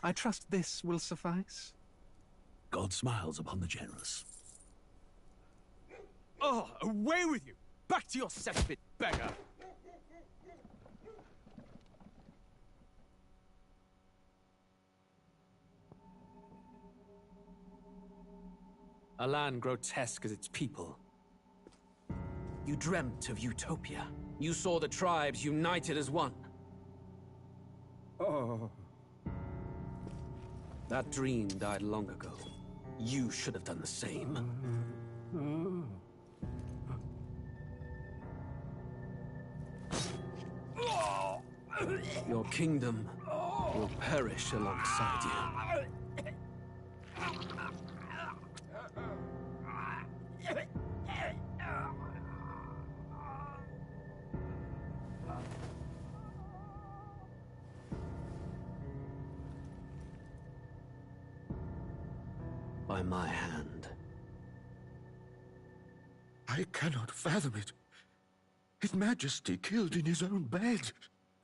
I trust this will suffice. God smiles upon the generous. Oh, away with you! Back to your cesspit, beggar! A land grotesque as its people. You dreamt of utopia. You saw the tribes united as one. Oh. That dream died long ago. You should have done the same. Your kingdom will perish alongside you. By my hand. I cannot fathom it. His Majesty killed in his own bed.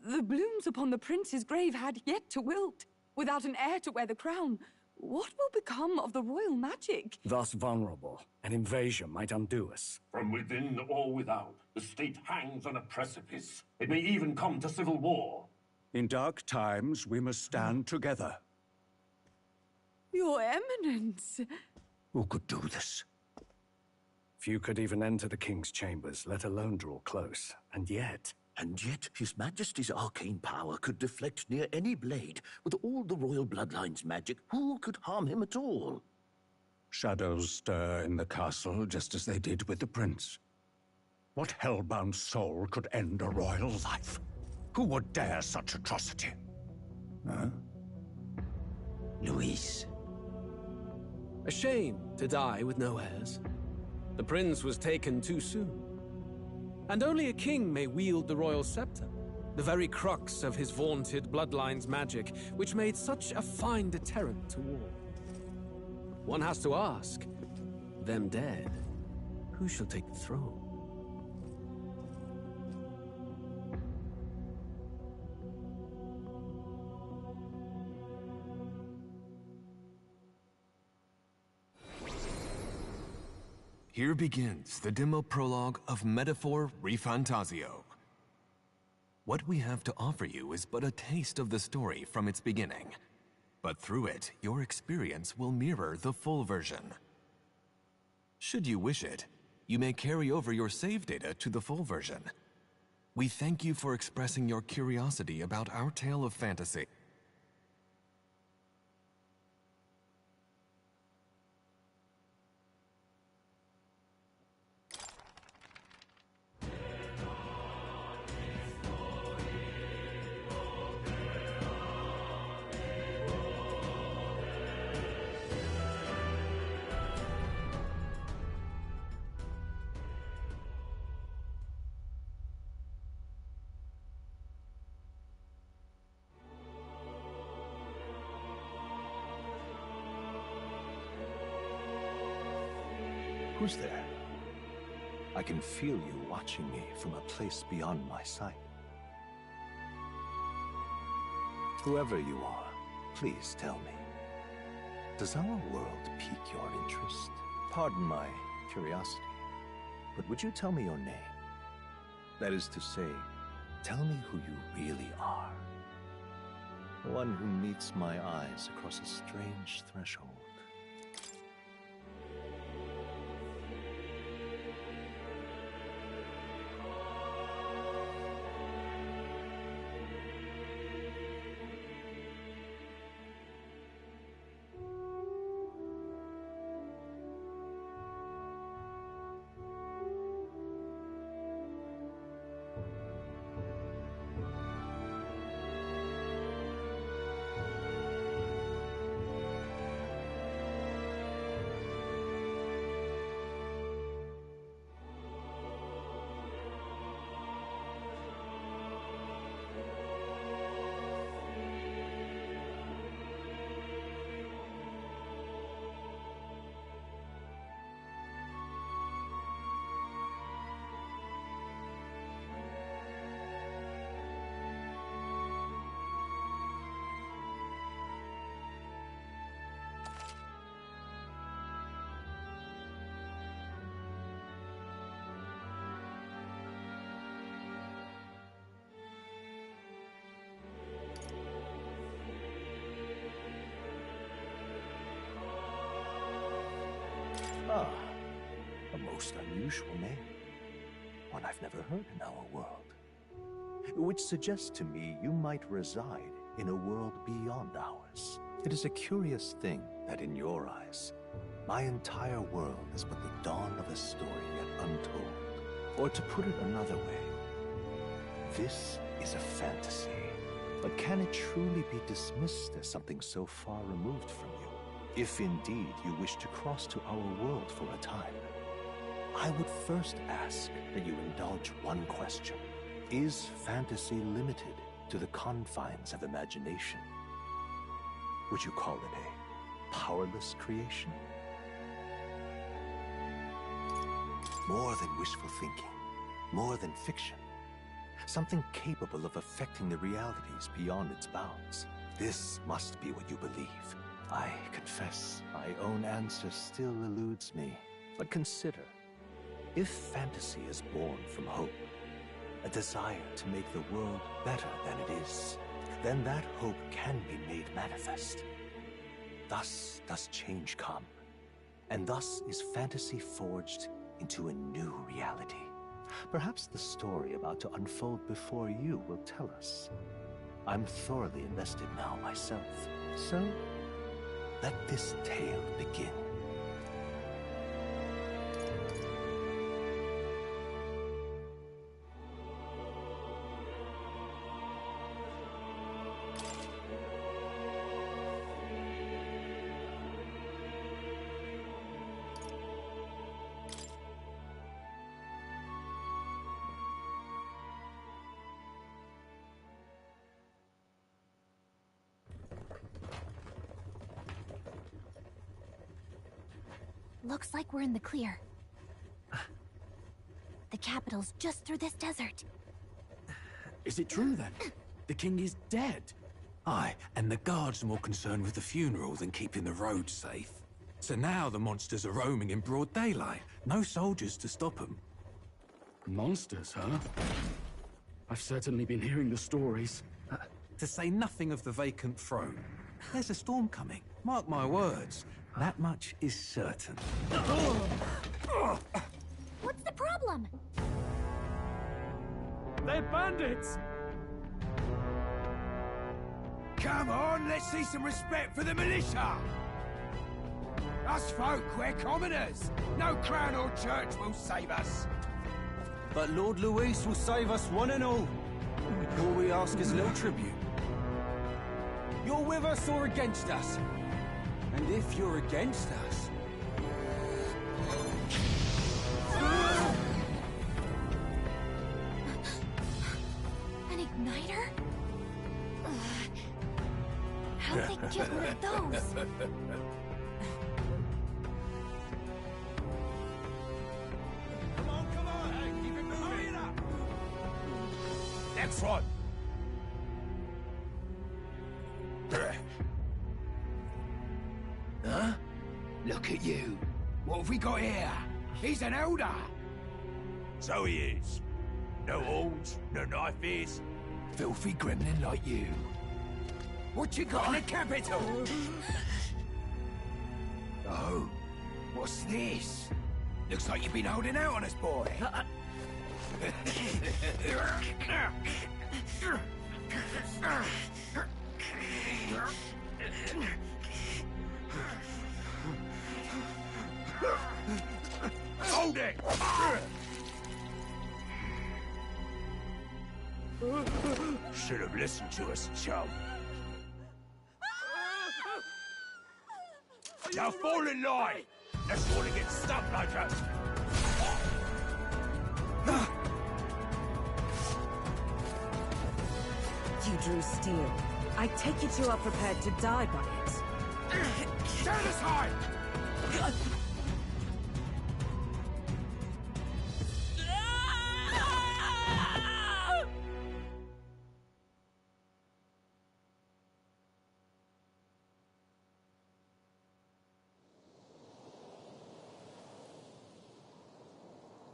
The blooms upon the prince's grave had yet to wilt. Without an heir to wear the crown, what will become of the royal magic? Thus vulnerable, an invasion might undo us. From within or without, the state hangs on a precipice. It may even come to civil war. In dark times, we must stand together. Your Eminence! Who could do this? Few could even enter the king's chambers, let alone draw close. And yet, His Majesty's arcane power could deflect near any blade. With all the royal bloodline's magic, who could harm him at all? shadows stir in the castle just as they did with the prince. What hellbound soul could end a royal life? Who would dare such atrocity? Huh? Luis. A shame to die with no heirs. The prince was taken too soon. And only a king may wield the royal scepter, the very crux of his vaunted bloodline's magic, which made such a fine deterrent to war. One has to ask, them dead, who shall take the throne? Here begins the demo prologue of Metaphor Refantasio. What we have to offer you is but a taste of the story from its beginning, but through it, your experience will mirror the full version. Should you wish it, you may carry over your save data to the full version. We thank you for expressing your curiosity about our tale of fantasy. Who's there? I can feel you watching me from a place beyond my sight. Whoever you are, please tell me. Does our world pique your interest? Pardon my curiosity, but would you tell me your name? That is to say, tell me who you really are. One who meets my eyes across a strange threshold. most unusual name. One I've never heard in our world. Which suggests to me you might reside in a world beyond ours. It is a curious thing that in your eyes, my entire world is but the dawn of a story yet untold. Or to put it another way, this is a fantasy. But can it truly be dismissed as something so far removed from you? If indeed you wish to cross to our world for a time, I would first ask that you indulge one question. Is fantasy limited to the confines of imagination? Would you call it a powerless creation? More than wishful thinking, more than fiction. Something capable of affecting the realities beyond its bounds. This must be what you believe. I confess, my own answer still eludes me. But consider, if fantasy is born from hope, a desire to make the world better than it is, then that hope can be made manifest. Thus does change come, and thus is fantasy forged into a new reality. Perhaps the story about to unfold before you will tell us. I'm thoroughly invested now myself, so let this tale begin. Looks like we're in the clear. The capital's just through this desert. Is it true then? The king is dead? Aye, and the guards are more concerned with the funeral than keeping the roads safe. So now the monsters are roaming in broad daylight. No soldiers to stop them. Monsters, huh? I've certainly been hearing the stories. To say nothing of the vacant throne. There's a storm coming, mark my words. That much is certain. What's the problem? They're bandits! Come on, let's see some respect for the militia! Us folk, we're commoners. No crown or church will save us. But Lord Luis will save us one and all. All we ask is a little tribute. You're with us or against us? And if you're against us... An igniter? How'd they get one of those? Come on, hey, keep it moving up! Next one! Huh? Look at you. What have we got here? He's an elder. So he is. No horns, no knife ears. Filthy gremlin like you. What you got in the capital? Oh, what's this? Looks like you've been holding out on us, boy. Hold it! Should have listened to us, chum. Now fall in line! Let's want to get stuck like us! You drew steel. I take it you are prepared to die by it. Stand aside!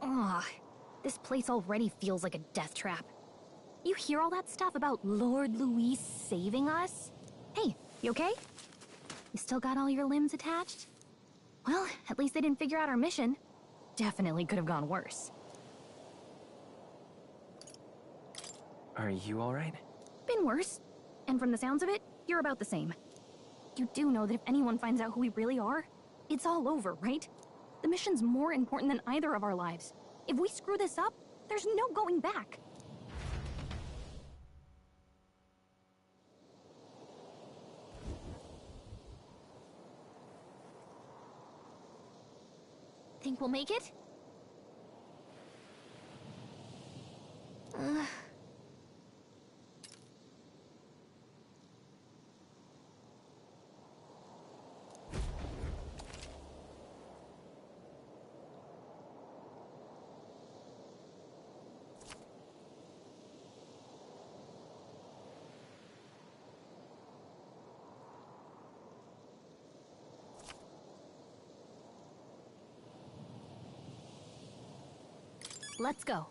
Ugh, this place already feels like a death trap. You hear all that stuff about Lord Luis saving us? Hey, you okay? You still got all your limbs attached? Well, at least they didn't figure out our mission. definitely could have gone worse. Are you alright? Been worse. And from the sounds of it, you're about the same. You do know that if anyone finds out who we really are, it's all over, right? The mission's more important than either of our lives. If we screw this up, there's no going back. Think we'll make it? Let's go.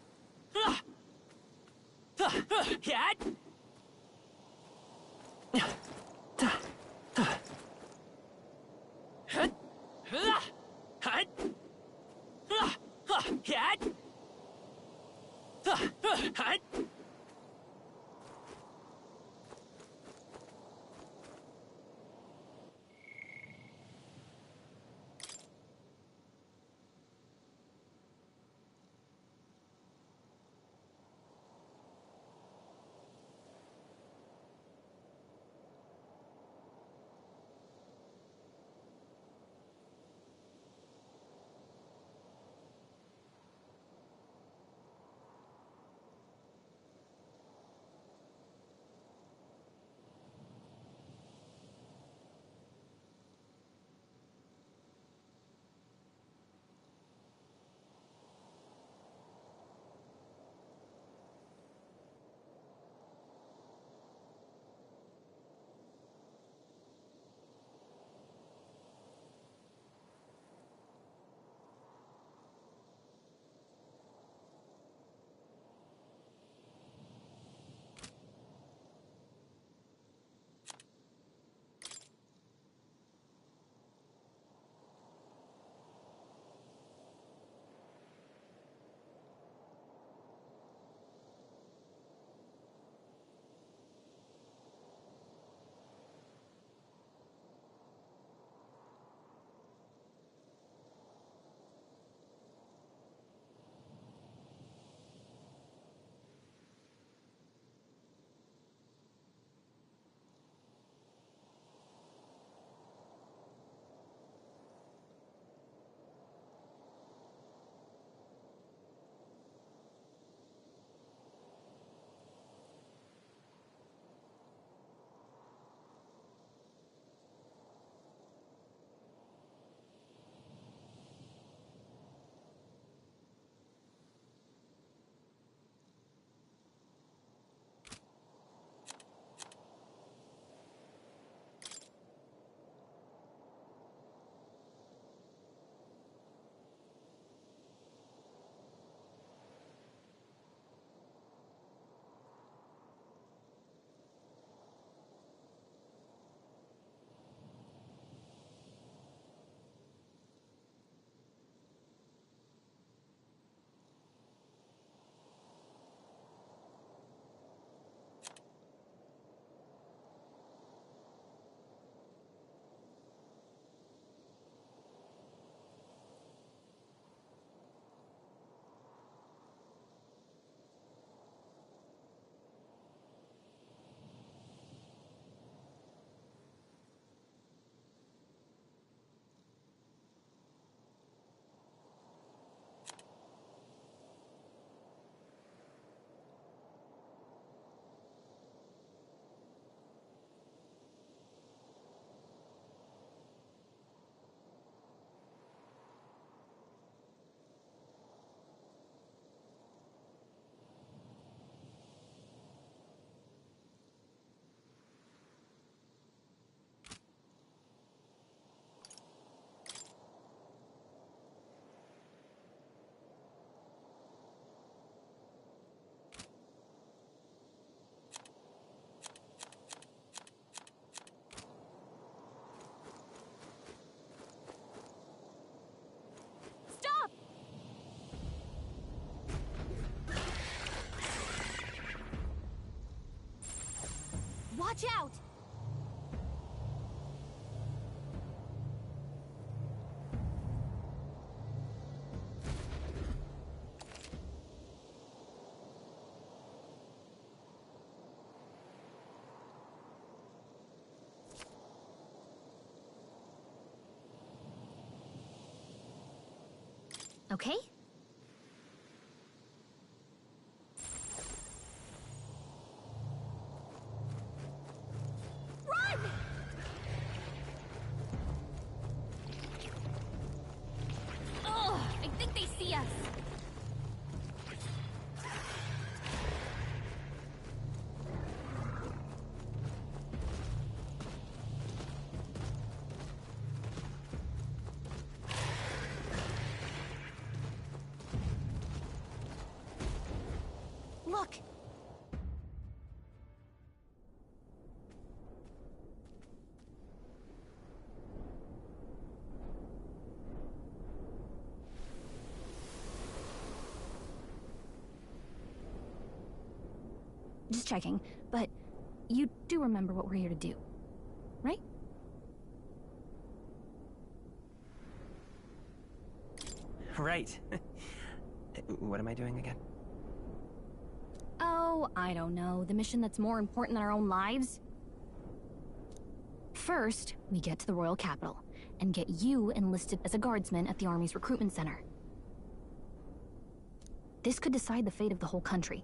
Watch out! Okay? Run! Ugh, I think they see us. Look! Just checking, but you do remember what we're here to do, right? Right. What am I doing again? Oh, I don't know. The mission that's more important than our own lives? First, we get to the royal capital and get you enlisted as a guardsman at the army's recruitment center. This could decide the fate of the whole country.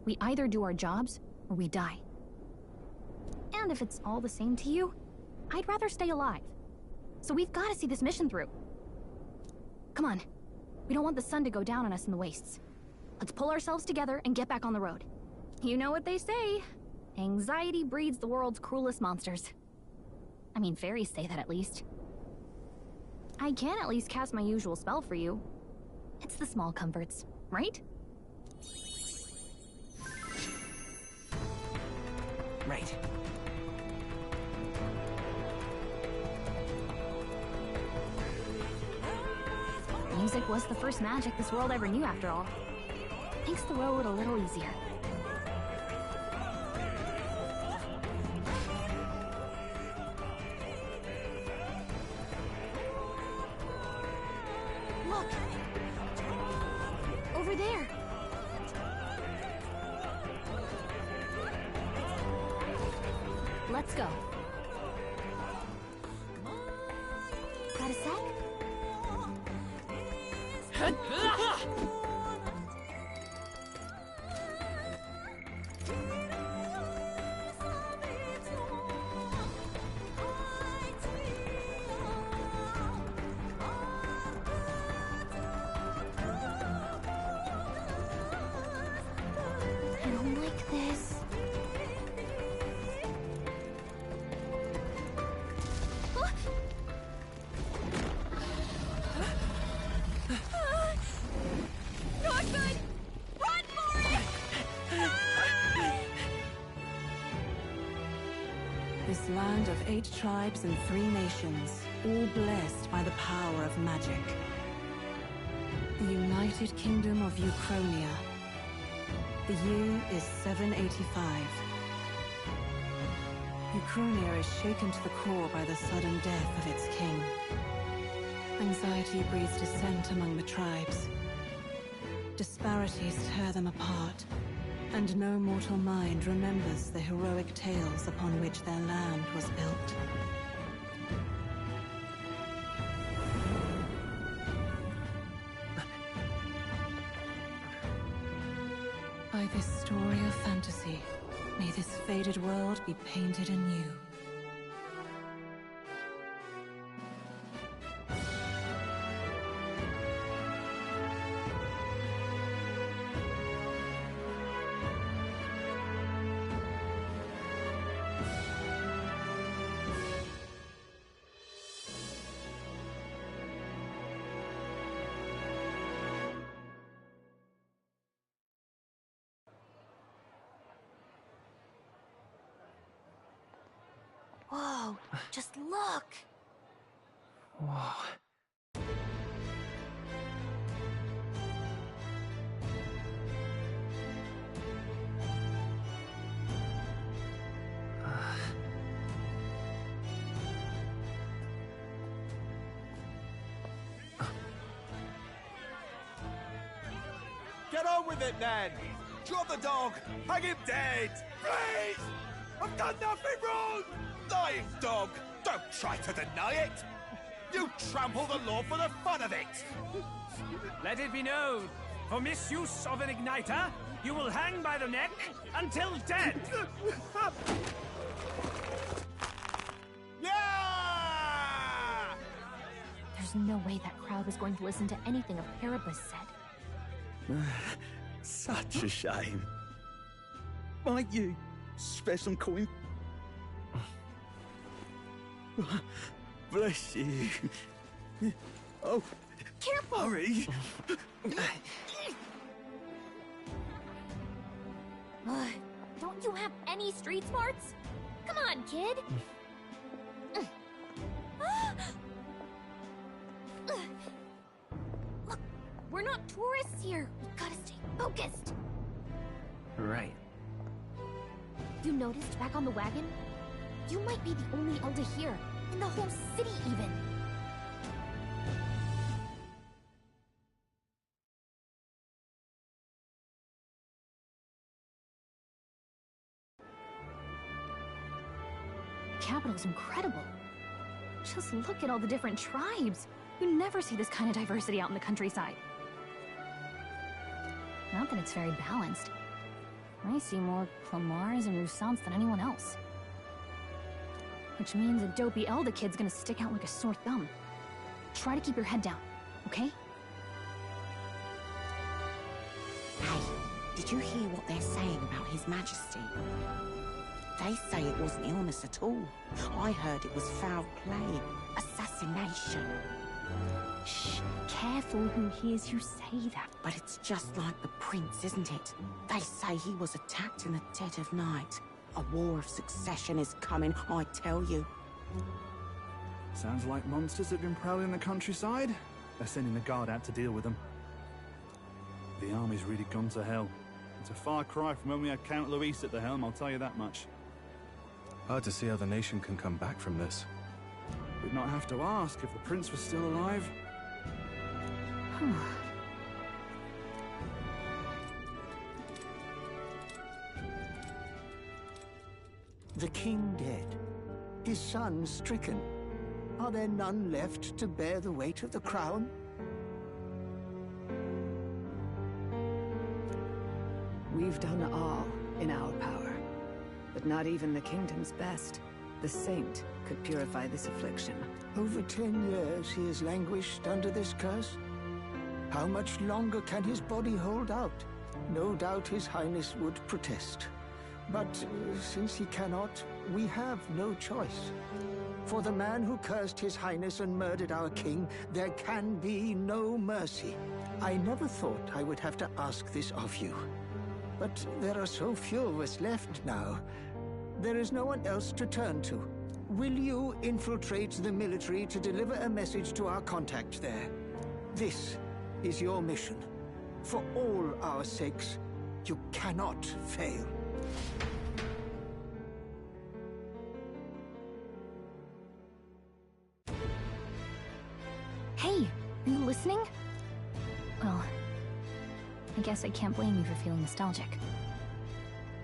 We either do our jobs or we die. And if it's all the same to you, I'd rather stay alive. So we've got to see this mission through. Come on. We don't want the sun to go down on us in the wastes. Let's pull ourselves together and get back on the road. You know what they say. Anxiety breeds the world's cruelest monsters. I mean, fairies say that at least. I can at least cast my usual spell for you. It's the small comforts, right? Right. Music was the first magic this world ever knew, after all. Makes the road a little easier. Look! Over there! Let's go. Got a sec? I don't like this. Not good! Run for it! This land of 8 tribes and 3 nations, all blessed by the power of magic. The United Kingdom of Uchronia. The year is 785. Uchronia is shaken to the core by the sudden death of its king. Anxiety breeds dissent among the tribes. Disparities tear them apart, and no mortal mind remembers the heroic tales upon which their land was built. By this story of fantasy, may this faded world be painted anew. Whoa, just look! Whoa. Get on with it, then! Drop the dog! Hang him dead! Please! I've done nothing wrong! Lying dog! Don't try to deny it! You trample the law for the fun of it! Let it be known, for misuse of an igniter, you will hang by the neck until dead! Yeah! There's no way that crowd was going to listen to anything a Paribus said. Such a shame. Might you spare some coin? Bless you. Oh, careful! Hurry! Don't you have any street smarts? Come on, kid! Look, we're not tourists here. We gotta stay focused. Right. You noticed back on the wagon? You might be the only Elder here, in the whole city even. The capital's incredible. Just look at all the different tribes. You never see this kind of diversity out in the countryside. Not that it's very balanced. I see more Clamars and Roussants than anyone else. Which means a dopey Elder kid's gonna stick out like a sore thumb. Try to keep your head down, okay? Hey, did you hear what they're saying about His Majesty? They say it wasn't illness at all. I heard it was foul play, assassination. Shh, careful who hears you say that. But it's just like the prince, isn't it? They say he was attacked in the dead of night. A war of succession is coming, I tell you. Sounds like monsters have been prowling the countryside. They're sending the guard out to deal with them. The army's really gone to hell. It's a far cry from when we had Count Luis at the helm, I'll tell you that much. Hard to see how the nation can come back from this. We'd not have to ask if the prince was still alive. The king dead, his son stricken. Are there none left to bear the weight of the crown? We've done all in our power, but not even the kingdom's best. The saint could purify this affliction. Over 10 years he has languished under this curse. How much longer can his body hold out? No doubt his highness would protest. But since he cannot, we have no choice. For the man who cursed his highness and murdered our king, there can be no mercy. I never thought I would have to ask this of you. But there are so few of us left now. There is no one else to turn to. Will you infiltrate the military to deliver a message to our contact there? This is your mission. For all our sakes, you cannot fail. Hey, are you listening? Well, I guess I can't blame you for feeling nostalgic.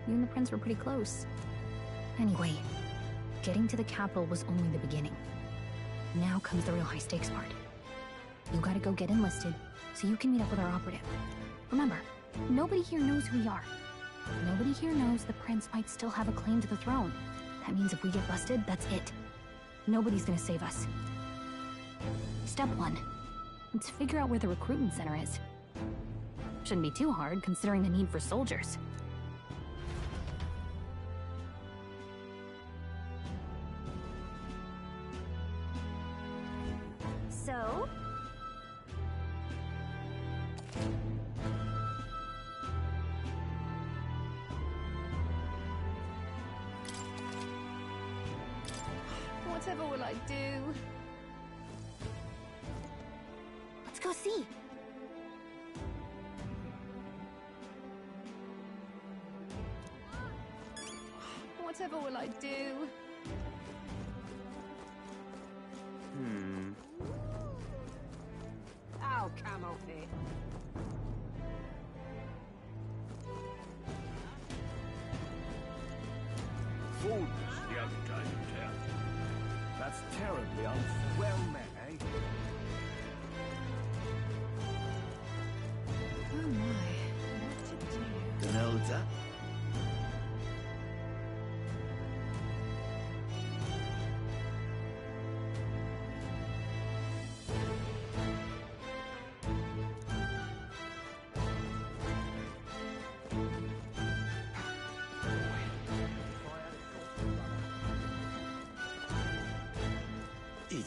You and the prince were pretty close. Anyway, getting to the capital was only the beginning. Now comes the real high-stakes part. You gotta go get enlisted, so you can meet up with our operative. Remember, nobody here knows who we are. Nobody here knows the prince might still have a claim to the throne. That means if we get busted, that's it. Nobody's gonna save us. Step 1. Let's figure out where the recruitment center is. Shouldn't be too hard, considering the need for soldiers. So? Whatever will I do? Let's go see. Whatever will I do? Oh, come over here. fullness the other day in town. That's terribly unfair. Well met, eh? Oh my, what to do? An elder? Idiot.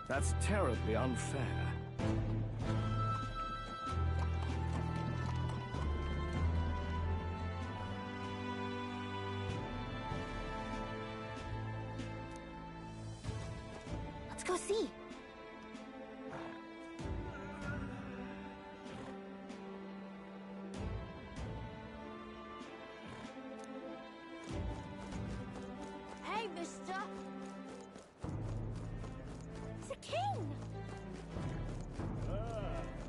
That's terribly unfair. Let's go see. Hey, mister! It's a king!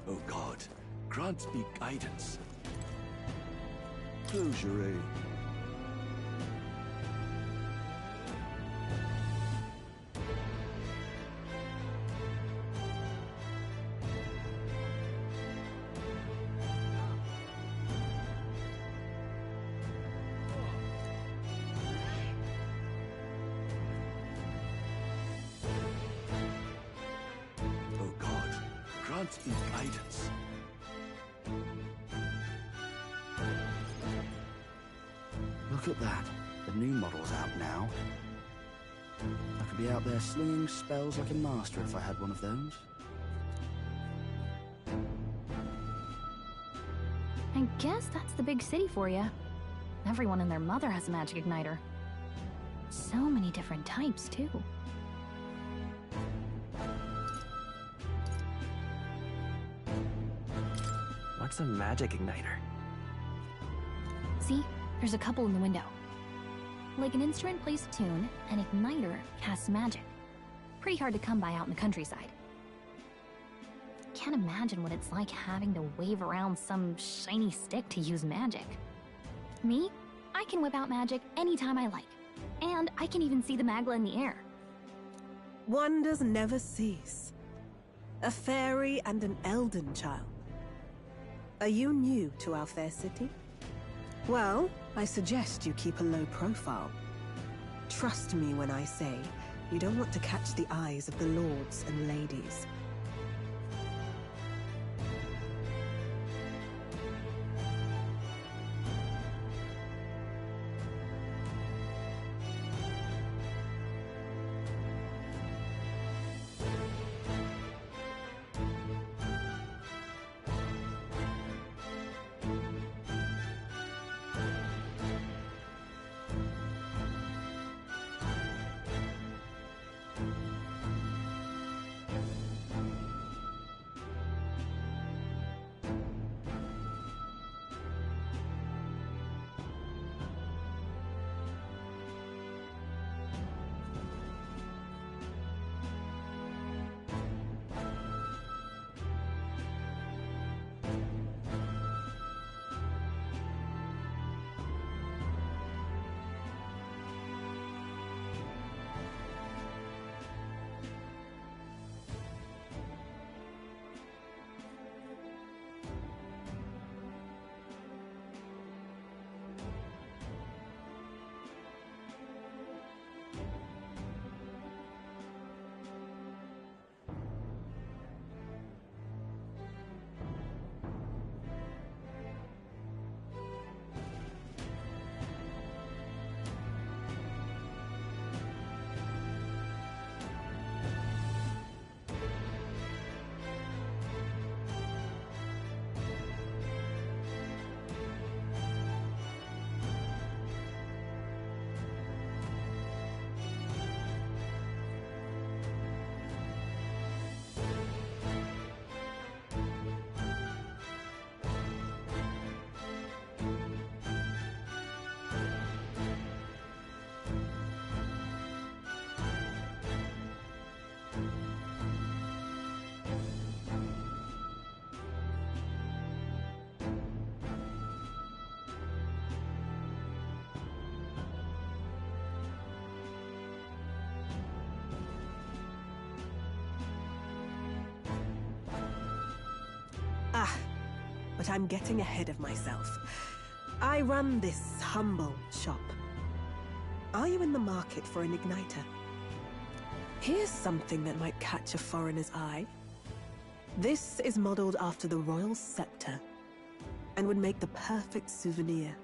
Oh God, grant me guidance. Closure, eh? Oh God, grant me guidance. Look at that. The new model's out now. I could be out there slinging spells like a master if I had one of those. I guess that's the big city for you. Everyone and their mother has a magic igniter. So many different types, too. What's a magic igniter? See? There's a couple in the window. Like an instrument plays a tune, an igniter casts magic. Pretty hard to come by out in the countryside. Can't imagine what it's like having to wave around some shiny stick to use magic. Me? I can whip out magic anytime I like. And I can even see the Magla in the air. Wonders never cease. A fairy and an Elden child. Are you new to our fair city? Well, I suggest you keep a low profile. Trust me when I say you don't want to catch the eyes of the lords and ladies. but I'm getting ahead of myself. I run this humble shop. Are you in the market for an igniter? Here's something that might catch a foreigner's eye. This is modeled after the royal scepter and would make the perfect souvenir.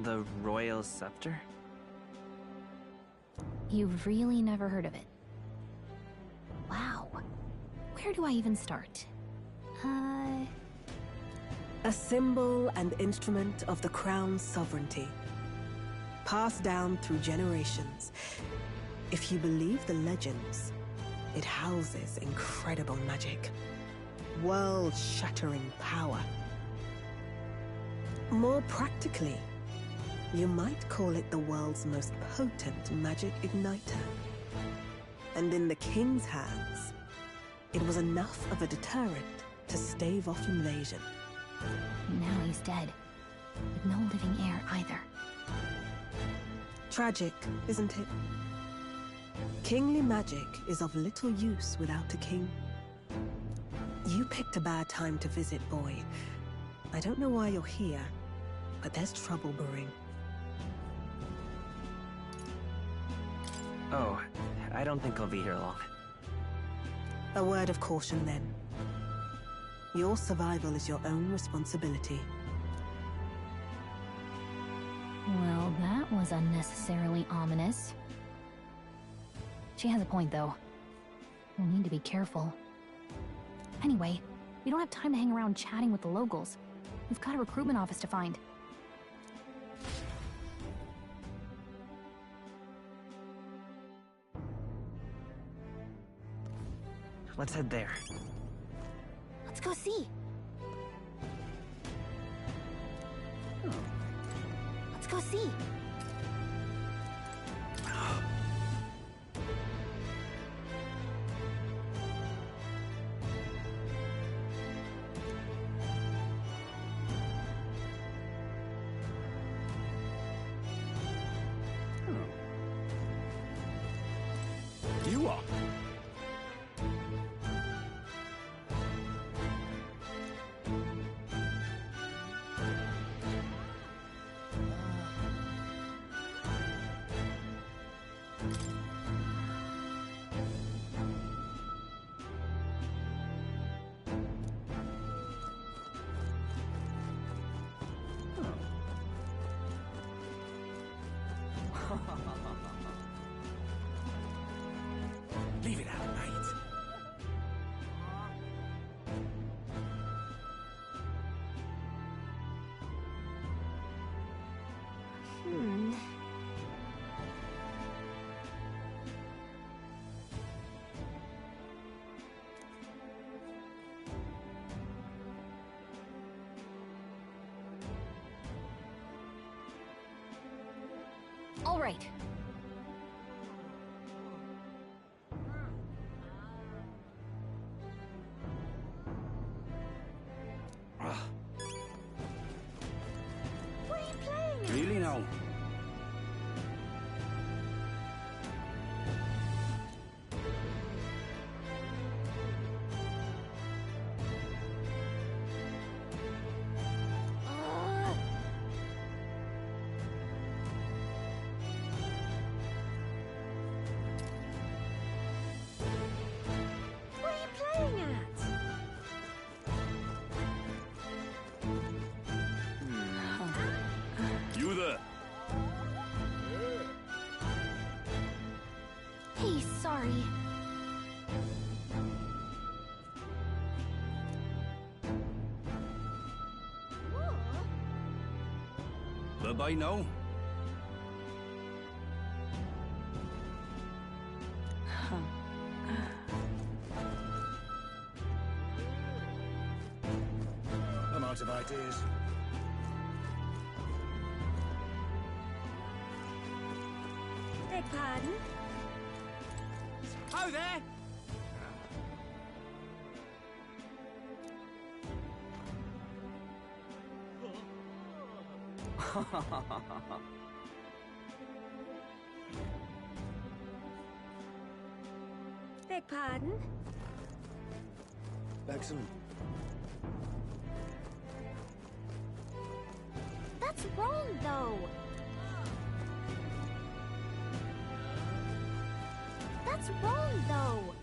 The royal scepter? You've really never heard of it? Wow. Where do I even start? A symbol and instrument of the crown's sovereignty, passed down through generations. If you believe the legends, it houses incredible magic, world-shattering power. More practically, you might call it the world's most potent magic igniter. And in the king's hands, it was enough of a deterrent to stave off invasion. Now he's dead, with no living heir either. Tragic, isn't it? Kingly magic is of little use without a king. You picked a bad time to visit, boy. I don't know why you're here, but there's trouble brewing. Oh, I don't think I'll be here long. A word of caution, then. Your survival is your own responsibility. Well, that was unnecessarily ominous. She has a point, though. We'll need to be careful. Anyway, we don't have time to hang around chatting with the locals. We've got a recruitment office to find. Let's head there. Let's go see. Let's go see. You are. Leave it out, mate. All right. What are you playing at? Really now? What are you playing at? You there? Hey, sorry. Bye-bye now. I'm out of ideas. Beg pardon? Ho there! Beg pardon? Excellent. That's wrong, though. That's wrong, though.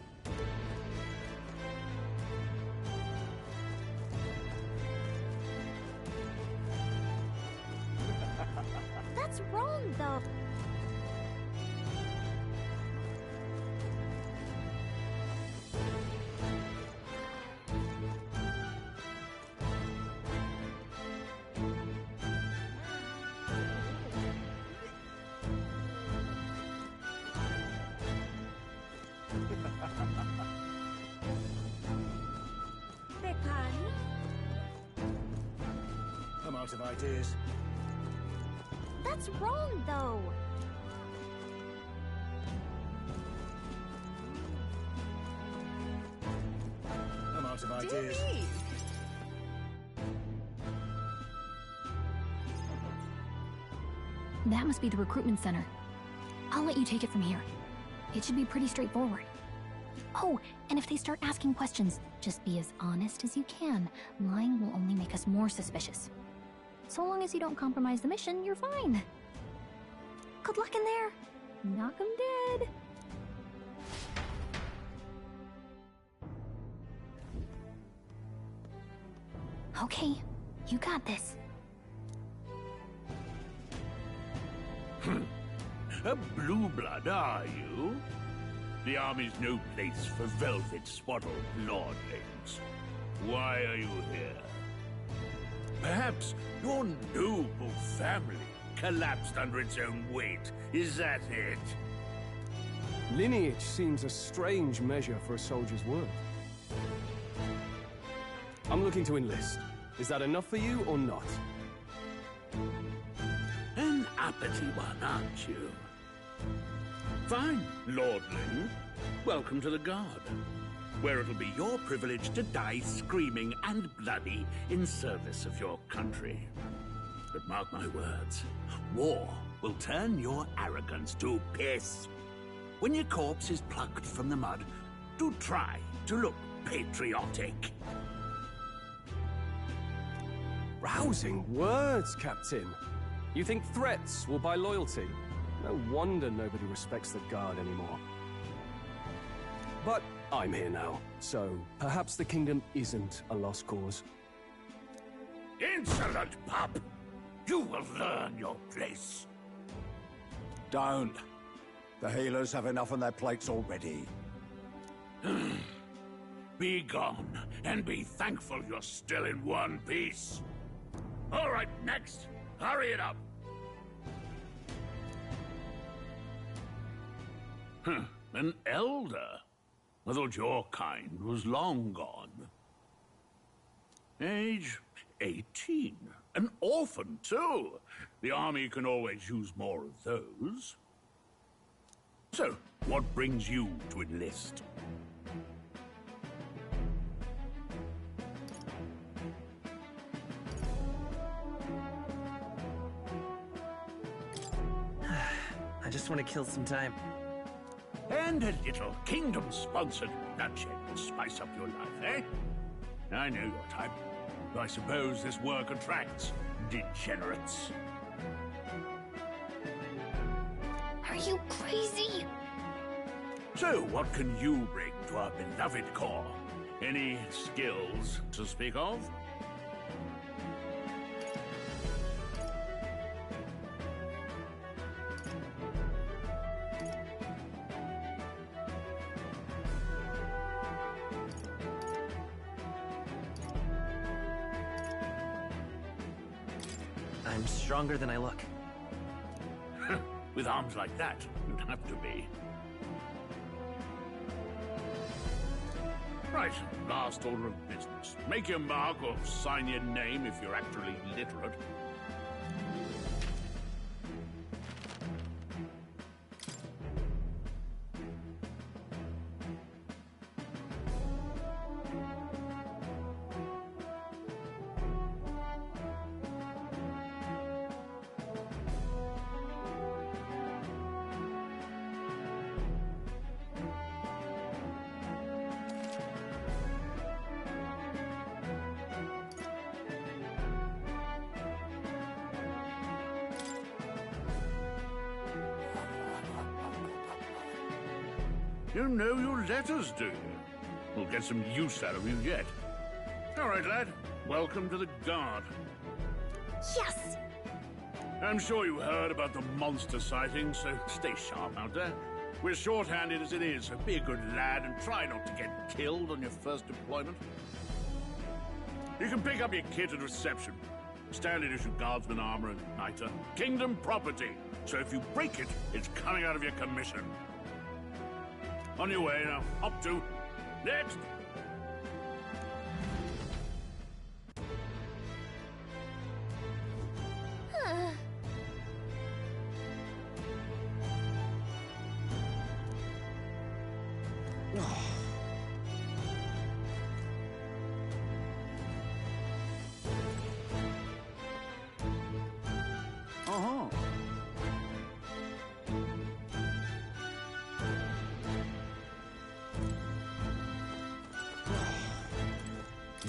That's wrong, though. Beg pardon? I'm out of ideas. That's wrong, though. I'm out of ideas. That must be the recruitment center. I'll let you take it from here. It should be pretty straightforward. Oh, and if they start asking questions, just be as honest as you can. Lying will only make us more suspicious. So long as you don't compromise the mission, you're fine. Good luck in there. Knock 'em dead. Okay, you got this. A blue blood, are you? The army's no place for velvet-swaddled lordlings. Why are you here? Perhaps your noble family collapsed under its own weight. Is that it? Lineage seems a strange measure for a soldier's worth. I'm looking to enlist. Is that enough for you or not? An uppity one, aren't you? Fine, lordling. Welcome to the Guard, where it'll be your privilege to die screaming and bloody in service of your country. But mark my words, war will turn your arrogance to piss. When your corpse is plucked from the mud, do try to look patriotic. Rousing words, Captain. You think threats will buy loyalty? No wonder nobody respects the Guard anymore. But I'm here now, so perhaps the kingdom isn't a lost cause. Insolent pup! You will learn your place. Don't. The healers have enough on their plates already. Be gone, and be thankful you're still in one piece. All right, next. Hurry it up. An elder? I thought your kind was long gone. Age 18. An orphan, too. The army can always use more of those. So, what brings you to enlist? I just want to kill some time. And a little kingdom-sponsored bloodshed will spice up your life, eh? I know your type. I suppose this work attracts degenerates. Are you crazy? So, what can you bring to our beloved corps? Any skills to speak of? I'm stronger than I look. With arms like that, you'd have to be. Right, last order of business. Make your mark or sign your name if you're actually literate. You know your letters, do you? We'll get some use out of you yet. All right, lad. Welcome to the Guard. Yes! I'm sure you heard about the monster sightings, so stay sharp out there. We're short-handed as it is, so be a good lad and try not to get killed on your first deployment. You can pick up your kit at reception. Standard issue guardsman armor and igniter. Kingdom property, so if you break it, it's coming out of your commission. On your way now. Up to. Next!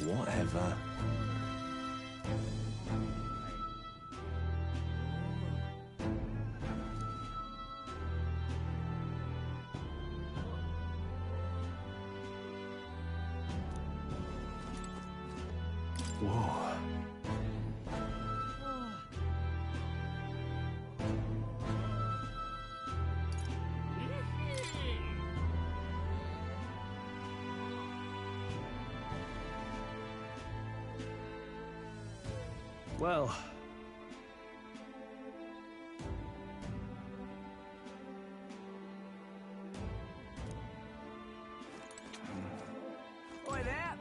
Whatever. Whoa. Well... Oi there!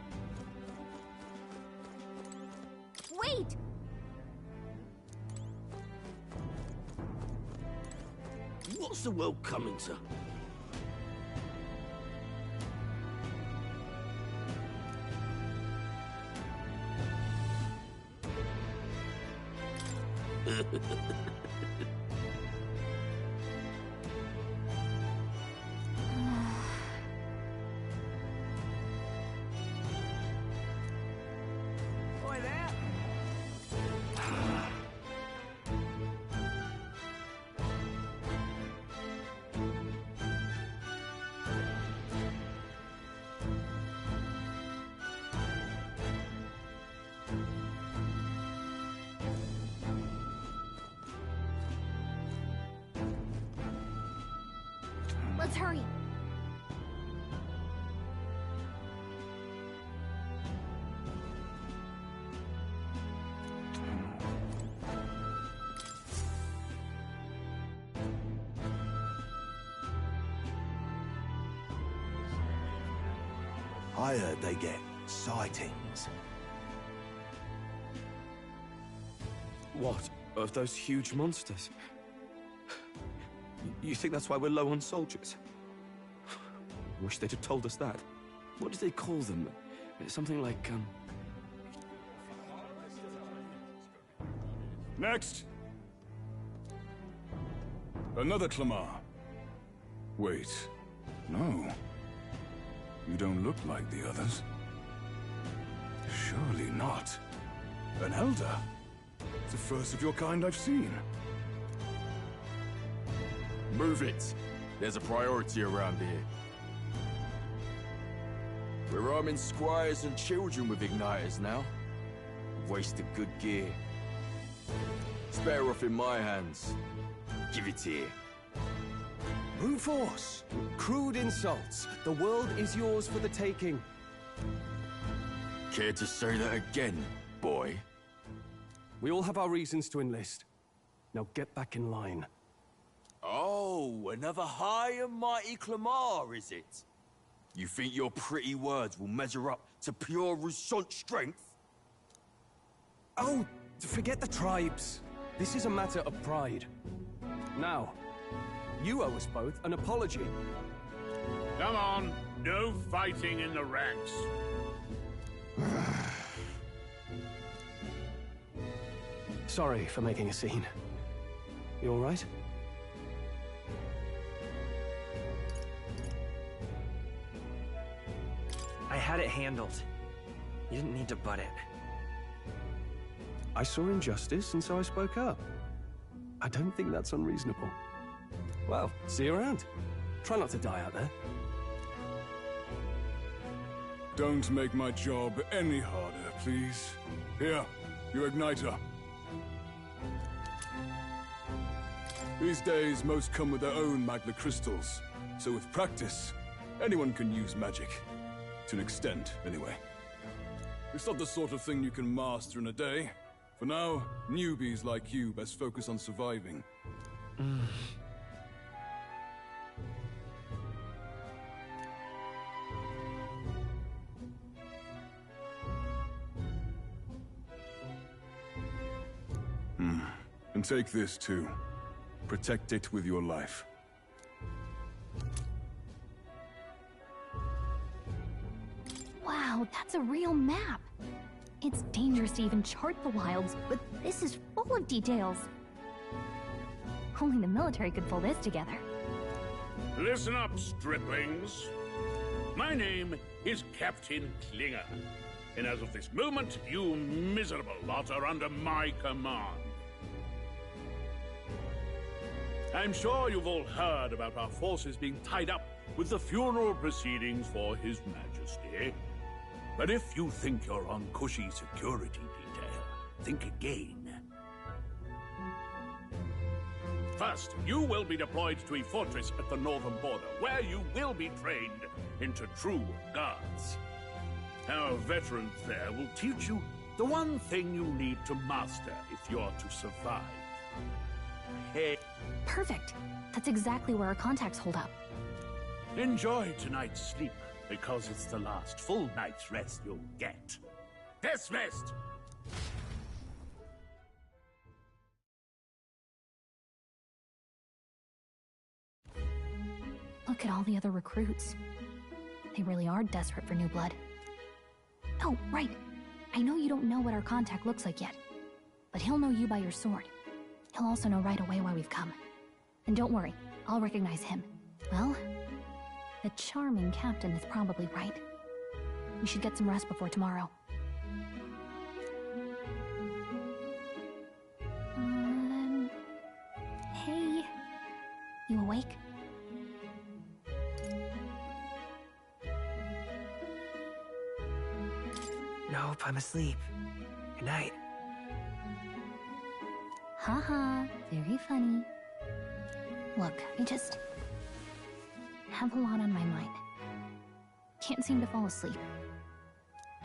Wait! What's the world coming to? Oi there! Let's hurry. I heard they get sightings. What? Of those huge monsters? You think that's why we're low on soldiers? Wish they'd have told us that. What do they call them? Something like, Next! Another Clamar. Wait, no. You don't look like the others. Surely not. An elder? It's the first of your kind I've seen. Move it. There's a priority around here. We're arming squires and children with igniters now. Wasted good gear. It's better off in my hands. Give it here. Brute force! Crude insults! The world is yours for the taking. Care to say that again, boy? We all have our reasons to enlist. Now get back in line. Oh, another high and mighty Clamar, is it? You think your pretty words will measure up to pure Roussant strength? Oh, forget the tribes. This is a matter of pride. Now, you owe us both an apology. Come on, no fighting in the ranks. Sorry for making a scene. You all right? I had it handled. You didn't need to butt it. I saw injustice, and so I spoke up. I don't think that's unreasonable. Well, see you around. Try not to die out there. Don't make my job any harder, please. Here, your igniter. These days, most come with their own magna crystals. So with practice, anyone can use magic. To an extent, anyway. It's not the sort of thing you can master in a day. For now, newbies like you best focus on surviving. And take this too. Protect it with your life. Wow, that's a real map. It's dangerous to even chart the wilds, but this is full of details. Only the military could pull this together. Listen up, striplings. My name is Captain Klinger, and as of this moment, you miserable lot are under my command. I'm sure you've all heard about our forces being tied up with the funeral proceedings for His Majesty. But if you think you're on cushy security detail, think again. First, you will be deployed to a fortress at the northern border, where you will be trained into true guards. Our veterans there will teach you the one thing you need to master if you're to survive. Perfect. That's exactly where our contacts hold up. Enjoy tonight's sleep, because it's the last full night's rest you'll get. Dismissed! Look at all the other recruits. They really are desperate for new blood. Oh, right. I know you don't know what our contact looks like yet, but he'll know you by your sword. He'll also know right away why we've come. And don't worry, I'll recognize him. Well, the charming captain is probably right. We should get some rest before tomorrow. Hey. You awake? Nope, I'm asleep. Good night. Haha, very funny. Look, I just have a lot on my mind. Can't seem to fall asleep.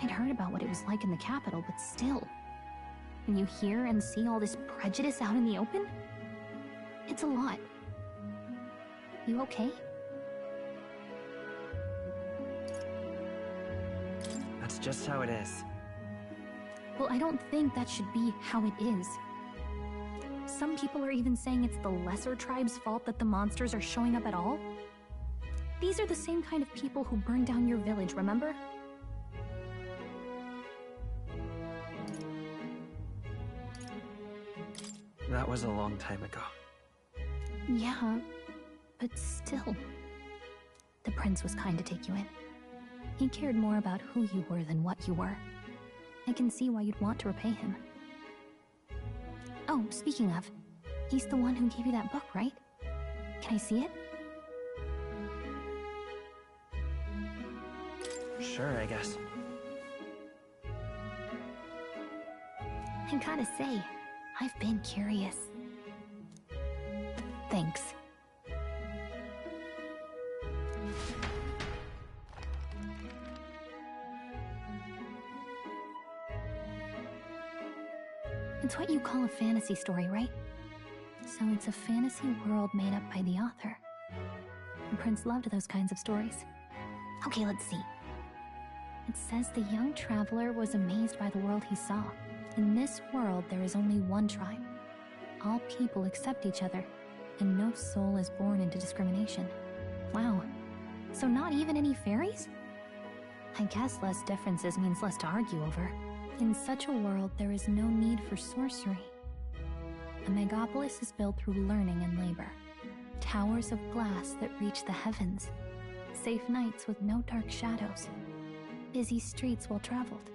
I'd heard about what it was like in the capital, but still. When you hear and see all this prejudice out in the open, it's a lot. You okay? That's just how it is. Well, I don't think that should be how it is. Some people are even saying it's the lesser tribe's fault that the monsters are showing up at all. These are the same kind of people who burned down your village, remember? That was a long time ago. Yeah, but still. The prince was kind to take you in. He cared more about who you were than what you were. I can see why you'd want to repay him. Oh, speaking of, he's the one who gave you that book, right? Can I see it? Sure, I guess. I gotta say, I've been curious. Thanks. It's what you call a fantasy story, right? So it's a fantasy world made up by the author. The prince loved those kinds of stories. Okay, let's see. It says the young traveler was amazed by the world he saw. In this world, there is only one tribe. All people accept each other, and no soul is born into discrimination. Wow. So not even any fairies? I guess less differences means less to argue over. In such a world, there is no need for sorcery. A megapolis is built through learning and labor. Towers of glass that reach the heavens. Safe nights with no dark shadows. Busy streets well traveled.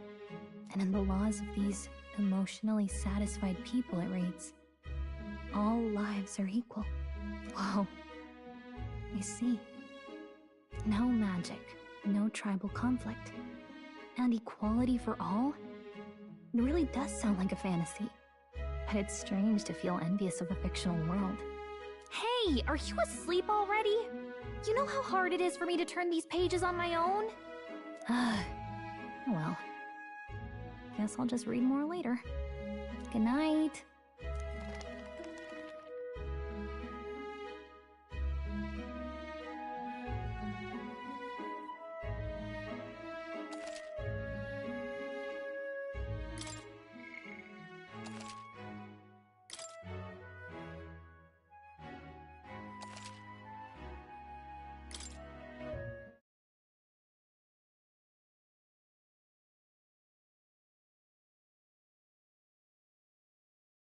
And in the laws of these emotionally satisfied people, it reads, all lives are equal. Whoa. I see. No magic, no tribal conflict. and equality for all? It really does sound like a fantasy. But it's strange to feel envious of a fictional world. Hey, are you asleep already? You know how hard it is for me to turn these pages on my own? Well, guess I'll just read more later. Good night.